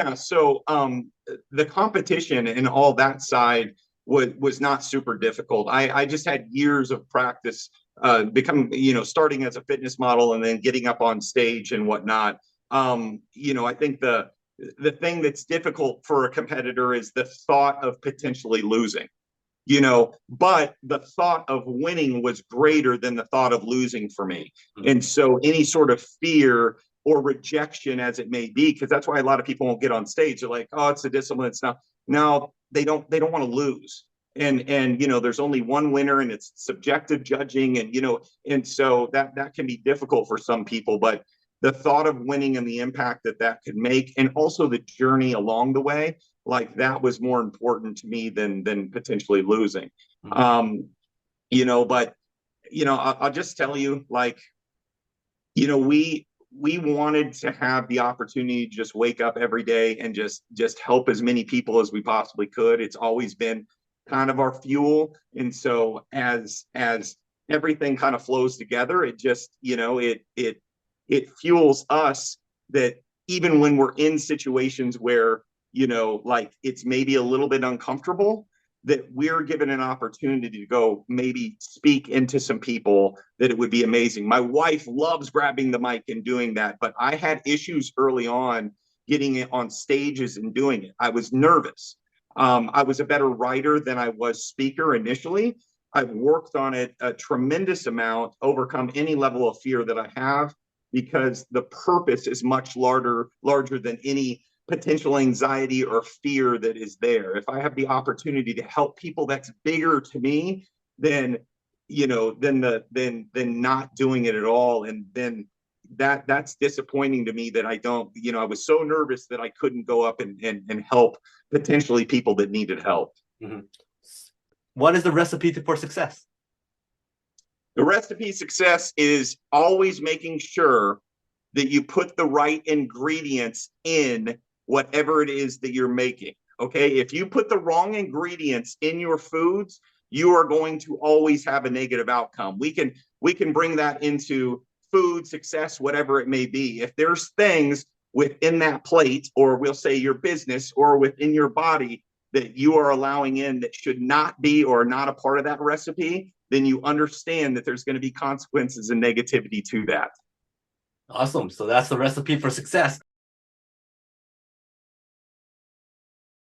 Yeah, so the competition and all that side was not super difficult. I just had years of practice, starting as a fitness model and then getting up on stage and whatnot. I think the thing that's difficult for a competitor is the thought of potentially losing. But the thought of winning was greater than the thought of losing for me. And so any sort of fear or rejection, as it may be, because that's why a lot of people won't get on stage. They're like, oh, it's a discipline. It's not. Now they don't want to lose. And there's only one winner and it's subjective judging. And so that can be difficult for some people. But the thought of winning and the impact that could make, and also the journey along the way, like that was more important to me than potentially losing. But I'll just tell you, like, we wanted to have the opportunity to just wake up every day and just help as many people as we possibly could. It's always been kind of our fuel. And so as everything kind of flows together, it just, it fuels us, that even when we're in situations where, like it's maybe a little bit uncomfortable, that we're given an opportunity to go maybe speak into some people, that it would be amazing. My wife loves grabbing the mic and doing that, but I had issues early on getting it on stages and doing it. I was nervous. I was a better writer than I was speaker initially. I've worked on it a tremendous amount, overcome any level of fear that I have, because the purpose is much larger than any potential anxiety or fear that is there. If I have the opportunity to help people, that's bigger to me than not doing it at all. And then that's disappointing to me, that I don't, I was so nervous that I couldn't go up and help potentially people that needed help. What is the recipe for success? The recipe for success is always making sure that you put the right ingredients in whatever it is that you're making. Okay. If you put the wrong ingredients in your foods, you are going to always have a negative outcome. We can bring that into food success, whatever it may be. If there's things within that plate, or we'll say your business, or within your body, that you are allowing in that should not be, or not a part of that recipe, then you understand that there's going to be consequences and negativity to that. Awesome. So that's the recipe for success.